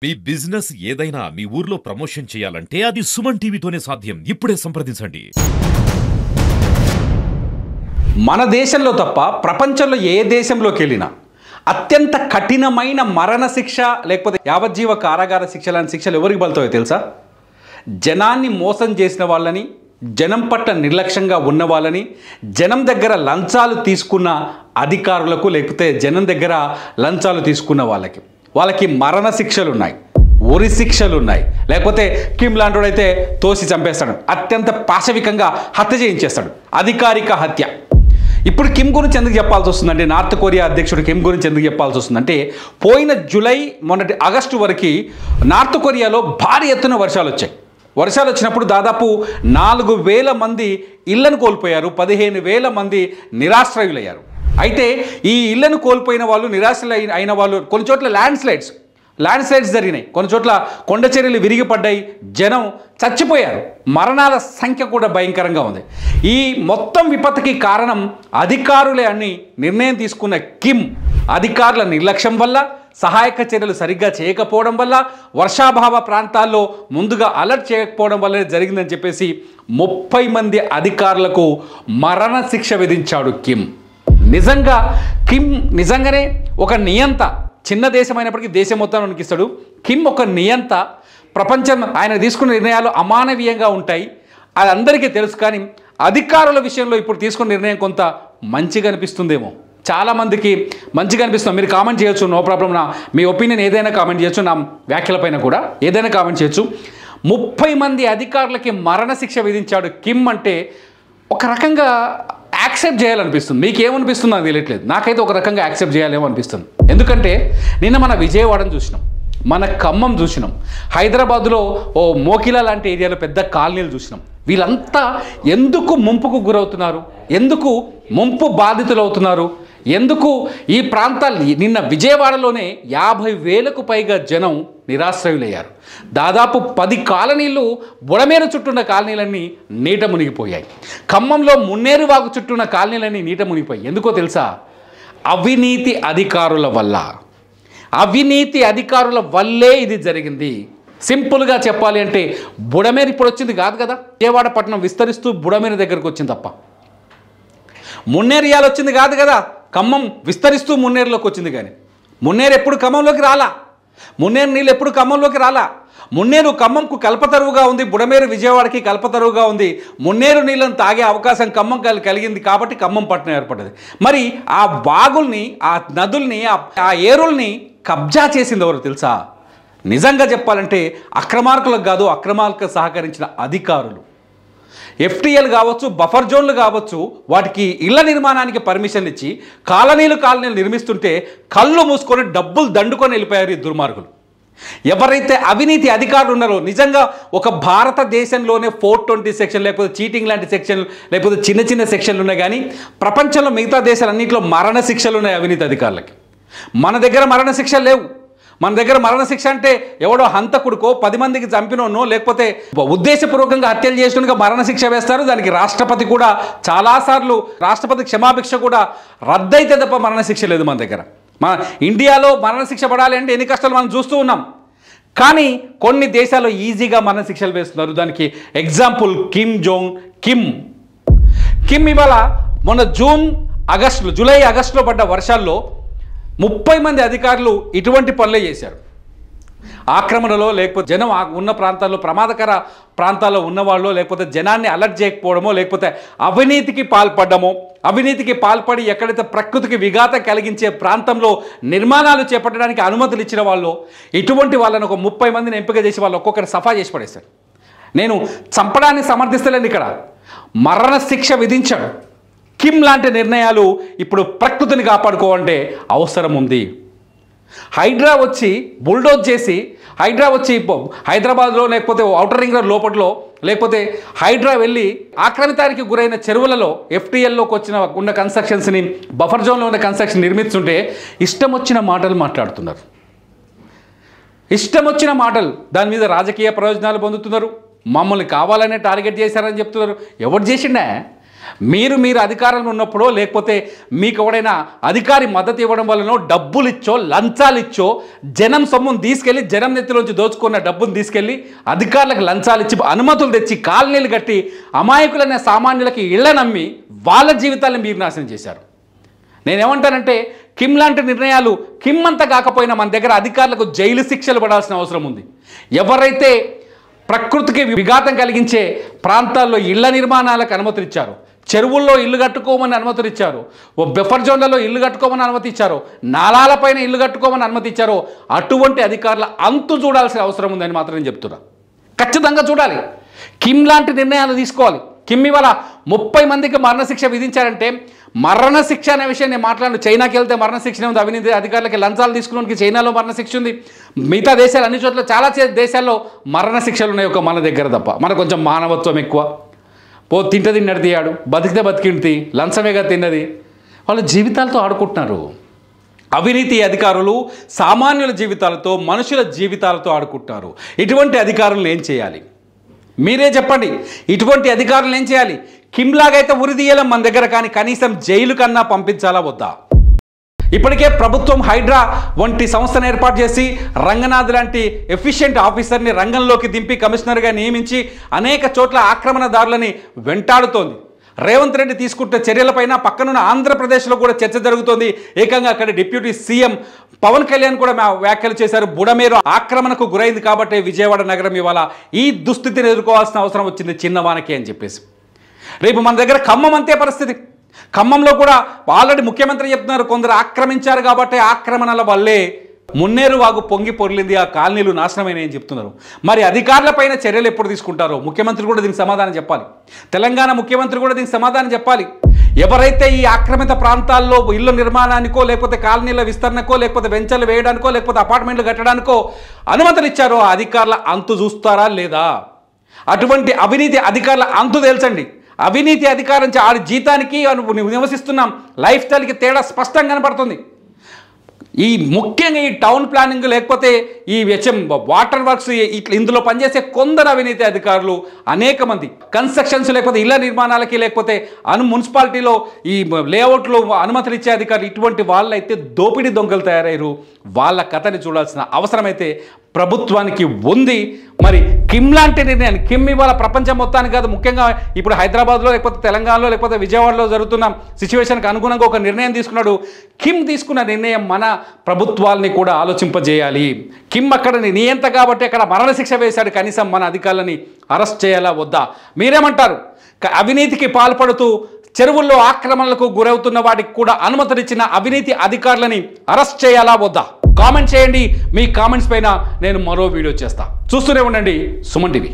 మీ business ఏదైనా మీ ఊర్లో promotion చేయాలంటే అది సుమన్ టీవీతోనే సాధ్యం. ఇప్పుడే సంప్రదించండి. మన దేశంలో తప్ప ప్రపంచంలో ఏ దేశంలోకి వెళ్ళినా అత్యంత కఠినమైన మరణ శిక్ష లేకపోతే యావజ్జీవ కారాగార శిక్ష లాంటి శిక్షలు ఎవరికి బలుతాయో తెలుసా? జనాన్ని మోసం చేసిన వాళ్ళని, జనం పట్ల నిర్లక్ష్యంగా ఉన్న వాళ్ళని, జనం దగ్గర లంచాలు తీసుకున్న అధికారులకు లేకపోతే జనం దగ్గర లంచాలు తీసుకున్న వాళ్ళకి మరణ శిక్షలు ఉన్నాయి, ఉరి శిక్షలు ఉన్నాయి. లేకపోతే కిమ్ లాంటివాడైతే తోసి చంపేస్తాడు, అత్యంత పాశవికంగా హత్య చేయించేస్తాడు, అధికారిక హత్య. ఇప్పుడు కిమ్ గురించి ఎందుకు చెప్పాల్సి వస్తుందంటే, నార్త్ కొరియా అధ్యక్షుడు కిమ్ గురించి ఎందుకు చెప్పాల్సి వస్తుందంటే, పోయిన జూలై మొన్నటి ఆగస్టు వరకు నార్త్ కొరియాలో భారీ ఎత్తున వర్షాలు వచ్చాయి. వర్షాలు వచ్చినప్పుడు దాదాపు 4,000 మంది ఇళ్లను కోల్పోయారు, 15,000 మంది నిరాశ్రయులయ్యారు. అయితే ఈ ఇళ్లను కోల్పోయిన వాళ్ళు, నిరాశ్రయులు అయిన వాళ్ళు, కొన్ని చోట్ల ల్యాండ్ స్లైడ్స్ జరిగినాయి, కొన్ని చోట్ల కొండ చర్యలు విరిగిపడ్డాయి, జనం చచ్చిపోయారు, మరణాల సంఖ్య కూడా భయంకరంగా ఉంది. ఈ మొత్తం విపత్తుకి కారణం అధికారులే అని నిర్ణయం తీసుకున్న కిమ్ అధికారుల నిర్లక్ష్యం వల్ల, సహాయక చర్యలు సరిగ్గా చేయకపోవడం వల్ల, వర్షాభావ ప్రాంతాల్లో ముందుగా అలర్ట్ చేయకపోవడం వల్లనే జరిగిందని చెప్పేసి 30 మంది అధికారులకు మరణ శిక్ష విధించాడు కిమ్. కిమ్ నిజంగానే ఒక నియంత. చిన్న దేశం అయినప్పటికీ దేశం మొత్తం ఉనికిస్తాడు. కిమ్ ఒక నియంత. ప్రపంచం ఆయన తీసుకున్న నిర్ణయాలు అమానవీయంగా ఉంటాయి, అది అందరికీ తెలుసు. కానీ అధికారుల విషయంలో ఇప్పుడు తీసుకున్న నిర్ణయం కొంత మంచిగా అనిపిస్తుందేమో, చాలామందికి మంచిగా అనిపిస్తుంది. మీరు కామెంట్ చేయొచ్చు, నో ప్రాబ్లం. మీ ఒపీనియన్ ఏదైనా కామెంట్ చేయొచ్చు, నా వ్యాఖ్యలపైన కూడా ఏదైనా కామెంట్ చేయొచ్చు. 30 మంది అధికారులకి మరణ శిక్ష విధించాడు కిమ్ అంటే ఒక రకంగా యాక్సెప్ట్ చేయాలనిపిస్తుంది. మీకు ఏమనిపిస్తుంది నాకు తెలియట్లేదు, నాకైతే ఒక రకంగా యాక్సెప్ట్ చేయాలేమో అనిపిస్తుంది. ఎందుకంటే నిన్న మన విజయవాడను చూసినాం, మన ఖమ్మం చూసినాం, హైదరాబాద్లో ఓ మోకిలా లాంటి ఏరియాలో పెద్ద కాలనీలు చూసినాం. వీళ్ళంతా ఎందుకు ముంపుకు గురవుతున్నారు, ఎందుకు ముంపు బాధితులు అవుతున్నారు, ఎందుకు ఈ ప్రాంతాలు? నిన్న విజయవాడలోనే 50,000కు పైగా జనం నిరాశ్రయులయ్యారు. దాదాపు 10 కాలనీలు, బుడమేరు చుట్టూన్న కాలనీలన్నీ నీట మునిగిపోయాయి. ఖమ్మంలో మున్నేరు వాగు చుట్టూన్న కాలనీలన్నీ నీట మునిగిపోయాయి. ఎందుకో తెలుసా? అవినీతి అధికారుల వల్లే ఇది జరిగింది. సింపుల్గా చెప్పాలి అంటే, బుడమేరు ఇప్పుడు వచ్చింది కాదు కదా, విజయవాడ పట్టణం విస్తరిస్తూ బుడమేరు దగ్గరకు వచ్చింది తప్ప, మున్నేరు ఇయాల వచ్చింది కాదు కదా, ఖమ్మం విస్తరిస్తూ మున్నేరులోకి వచ్చింది. కానీ మున్నేరు ఎప్పుడు ఖమ్మంలోకి రాలా, మున్నేరు నీళ్ళు ఎప్పుడు ఖమ్మంలోకి రాలా. మున్నేరు ఖమ్మంకు కల్పతరువుగా ఉంది, బుడమేరు విజయవాడకి కల్పతరువుగా ఉంది. మున్నేరు నీళ్ళను తాగే అవకాశం ఖమ్మం కలిగింది కాబట్టి ఖమ్మం పట్టణం ఏర్పడ్డది. మరి ఆ వాగుల్ని, ఆ నదుల్ని, ఆ ఏరుల్ని కబ్జా చేసింది ఎవరు తెలుసా? నిజంగా చెప్పాలంటే అక్రమార్కులకు కాదు, అక్రమాలకు సహకరించిన అధికారులు. FTL కావచ్చు, బఫర్ జోన్లు కావచ్చు, వాటికి ఇళ్ల నిర్మాణానికి పర్మిషన్ ఇచ్చి కాలనీలు నిర్మిస్తుంటే కళ్ళు మూసుకొని డబ్బులు దండుకొని వెళ్ళిపోయారు ఈ దుర్మార్గులు. ఎవరైతే అవినీతి అధికారులు ఉన్నారో, నిజంగా ఒక భారతదేశంలోనే 420 సెక్షన్, లేకపోతే చీటింగ్ లాంటి సెక్షన్లు, లేకపోతే చిన్న చిన్న సెక్షన్లు ఉన్నాయి. కానీ ప్రపంచంలో మిగతా దేశాలన్నింటిలో మరణ శిక్షలు ఉన్నాయి అవినీతి అధికారులకి. మన దగ్గర మరణ శిక్షలు లేవు. మన దగ్గర మరణ శిక్ష అంటే ఎవడో హంతకుడికో, 10 మందికి చంపినోనో, లేకపోతే ఉద్దేశపూర్వకంగా హత్యలు చేసినగా మరణ శిక్ష వేస్తారు. దానికి రాష్ట్రపతి కూడా చాలాసార్లు రాష్ట్రపతి క్షమాభిక్ష కూడా రద్దయితే తప్ప మరణ శిక్ష లేదు మన దగ్గర. మన ఇండియాలో మరణ శిక్ష పడాలి అంటే ఎన్ని కష్టాలు మనం చూస్తూ ఉన్నాం. కానీ కొన్ని దేశాల్లో ఈజీగా మరణ శిక్షలు వేస్తున్నారు. దానికి ఎగ్జాంపుల్ కిమ్ ఇవాళ మొన్న జూలై ఆగస్టులో పడ్డ వర్షాల్లో 30 మంది అధికారులు ఇటువంటి పనులే చేశారు. ఆక్రమణలో, లేకపోతే జనం ఉన్న ప్రాంతాల్లో, ప్రమాదకర ప్రాంతాల్లో ఉన్నవాళ్ళు, లేకపోతే జనాన్ని అలర్ట్ చేయకపోవడమో, లేకపోతే అవినీతికి పాల్పడి ఎక్కడైతే ప్రకృతికి విఘాతం కలిగించే ప్రాంతంలో నిర్మాణాలు చేపట్టడానికి అనుమతులు ఇచ్చిన వాళ్ళు, ఇటువంటి వాళ్ళని ఒక 30 మందిని ఎంపిక చేసి వాళ్ళు ఒక్కొక్కరు సఫా చేసి పడేశారు. నేను చంపడాన్ని సమర్థిస్తలేను, ఇక్కడ మరణ శిక్ష విధించాడు. కిమ్ లాంటి నిర్ణయాలు ఇప్పుడు ప్రకృతిని కాపాడుకోవాలంటే అవసరం ఉంది. హైడ్రా వచ్చి బుల్డోజ్ చేసి, హైదరాబాద్లో లేకపోతే ఔటర్ రింగ్ రోడ్ లోపట్లో, లేకపోతే హైడ్రా వెళ్ళి ఆక్రమితానికి గురైన చెరువులలో FTLలోకి ఉన్న కన్స్ట్రక్షన్స్ని, బఫర్ జోన్లో ఉన్న కన్స్ట్రక్షన్ నిర్మిస్తుంటే ఇష్టం వచ్చిన మాటలు మాట్లాడుతున్నారు. దాని మీద రాజకీయ ప్రయోజనాలు పొందుతున్నారు. మమ్మల్ని కావాలనే టార్గెట్ చేశారని చెప్తున్నారు. ఎవరు చేసిండే? మీరు అధికారంలో ఉన్నప్పుడో లేకపోతే మీకు ఎవడైనా అధికారి మద్దతు ఇవ్వడం వల్లనో డబ్బులు ఇచ్చో లంచాలు ఇచ్చో జనం సొమ్మును తీసుకెళ్ళి జనం నెత్తిలోంచి దోచుకున్న డబ్బును తీసుకెళ్ళి అధికారులకు లంచాలు ఇచ్చి అనుమతులు తెచ్చి కాలనీలు కట్టి అమాయకులైన సామాన్యులకి ఇళ్ల నమ్మి వాళ్ళ జీవితాలను మీరు నాశనం చేశారు. నేనేమంటానంటే కిమ్ లాంటి నిర్ణయాలు కిమ్ అంతా కాకపోయినా మన దగ్గర అధికారులకు జైలు శిక్షలు పడాల్సిన అవసరం ఉంది. ఎవరైతే ప్రకృతికి విఘాతం కలిగించే ప్రాంతాల్లో ఇళ్ల నిర్మాణాలకు అనుమతులు ఇచ్చారు, చెరువుల్లో ఇల్లు కట్టుకోమని అనుమతులు ఇచ్చారు, బఫర్ జోన్లలో ఇల్లు కట్టుకోమని అనుమతి ఇచ్చారో, నాలాలపైన ఇల్లు కట్టుకోమని అనుమతి ఇచ్చారో అటువంటి అధికారుల అంతు చూడాల్సిన అవసరం ఉందని మాత్రం నేను చెప్తున్నా. ఖచ్చితంగా చూడాలి. కిమ్ లాంటి నిర్ణయాలు తీసుకోవాలి. కిమ్ ఇవాళ 30 మందికి మరణశిక్ష విధించారంటే మరణశిక్ష అనే విషయం నేను మాట్లాడు. చైనాకి వెళ్తే మరణశిక్ష ఉంది, అవినీతి అధికారులకి లంచాలు తీసుకున్నానికి చైనాలో మరణశిక్ష ఉంది, మిగతా దేశాలు అన్ని చోట్ల చాలా దేశాల్లో మరణశిక్షలు ఉన్నాయి. ఒక మన దగ్గర తప్ప. మనకు కొంచెం మానవత్వం ఎక్కువ. తింటది నడితీయాడు, బతికితే బతికింటి, లంచమేగా తిన్నది. వాళ్ళ జీవితాలతో ఆడుకుంటున్నారు. అవినీతి అధికారులు సామాన్యుల జీవితాలతో మనుషుల జీవితాలతో ఆడుకుంటున్నారు. ఇటువంటి అధికారులను ఏం చేయాలి మీరే చెప్పండి. ఇటువంటి అధికారులను ఏం చేయాలి? కిమ్లాగైతే ఉరిదీయలేం మన దగ్గర, కానీ కనీసం జైలు కన్నా పంపించాలా వద్దా? ఇప్పటికే ప్రభుత్వం హైడ్రా వంటి సంస్థను ఏర్పాటు చేసి రంగనాథ్ లాంటి ఎఫిషియెంట్ ఆఫీసర్ని రంగంలోకి దింపి కమిషనర్గా నియమించి అనేక చోట్ల ఆక్రమణదారులని వెంటాడుతోంది. రేవంత్ రెడ్డి తీసుకుంటున్న చర్యలపైన పక్కనున్న ఆంధ్రప్రదేశ్లో కూడా చర్చ జరుగుతోంది. ఏకంగా అక్కడ డిప్యూటీ సీఎం పవన్ కళ్యాణ్ కూడా వ్యాఖ్యలు చేశారు. బుడమేరు ఆక్రమణకు గురైంది కాబట్టి విజయవాడ నగరం ఇవాళ ఈ దుస్థితిని ఎదుర్కోవాల్సిన అవసరం వచ్చింది చిన్నవానకి అని చెప్పేసి. రేపు మన దగ్గర ఖమ్మం అంతే పరిస్థితి. ఖమ్మంలో కూడా ఆల్రెడీ ముఖ్యమంత్రి చెప్తున్నారు, కొందరు ఆక్రమించారు కాబట్టి ఆక్రమణల వల్లే మున్నేరు వాగు పొంగి పొర్లింది, ఆ కాలనీలు నాశనమైనాయని చెప్తున్నారు. మరి అధికారులపైన చర్యలు ఎప్పుడు తీసుకుంటారో ముఖ్యమంత్రి కూడా దీనికి సమాధానం చెప్పాలి. తెలంగాణ ముఖ్యమంత్రి కూడా దీనికి సమాధానం చెప్పాలి. ఎవరైతే ఈ ఆక్రమిత ప్రాంతాల్లో ఇళ్ల నిర్మాణానికో లేకపోతే కాలనీల విస్తరణకో లేకపోతే వెంచర్లు వేయడానికో లేకపోతే అపార్ట్మెంట్లు కట్టడానికో అనుమతులు ఇచ్చారో ఆ అధికారుల అంతు చూస్తారా లేదా? అటువంటి అవినీతి అధికారుల అంతు తేల్చండి. అవినీతి అధికారం ఆడి జీతానికి నివసిస్తున్నాం లైఫ్ స్టైల్కి తేడా స్పష్టంగా కనపడుతుంది. ఈ ముఖ్యంగా ఈ టౌన్ ప్లానింగ్ లేకపోతే ఈ వాటర్ వర్క్స్ ఇందులో పనిచేసే కొందరు అవినీతి అధికారులు అనేక మంది కన్స్ట్రక్షన్స్ లేకపోతే ఇళ్ల నిర్మాణాలకి లేకపోతే మున్సిపాలిటీలో ఈ లేఅవుట్లో అనుమతులు ఇచ్చే అధికారులు ఇటువంటి వాళ్ళైతే దోపిడీ దొంగలు తయారయ్యారు. వాళ్ళ కథని చూడాల్సిన అవసరమైతే ప్రభుత్వానికి ఉంది. మరి కిమ్ లాంటి నిర్ణయాన్ని కిమ్ ఇవాళ ప్రపంచం మొత్తానికి కాదు, ముఖ్యంగా ఇప్పుడు హైదరాబాద్లో లేకపోతే తెలంగాణలో లేకపోతే విజయవాడలో జరుగుతున్న సిచ్యువేషన్కి అనుగుణంగా ఒక నిర్ణయం తీసుకున్నాడు. కిమ్ తీసుకున్న నిర్ణయం మన ప్రభుత్వాలని కూడా ఆలోచింపజేయాలి. కిమ్ అక్కడ నియంత కాబట్టి అక్కడ మరణశిక్ష వేశాడు, కనీసం మన అధికారులని అరెస్ట్ చేయాలా వద్దా? మీరేమంటారు? అవినీతికి పాల్పడుతూ చెరువుల్లో ఆక్రమణలకు గురవుతున్న వాటికి కూడా అనుమతులిచ్చిన అవినీతి అధికారులని అరెస్ట్ చేయాలా వద్దా? కామెంట్ చేయండి. మీ కామెంట్స్ పైన నేను మరో వీడియో చేస్తా. చూస్తూనే ఉండండి సుమన్ టీవీ.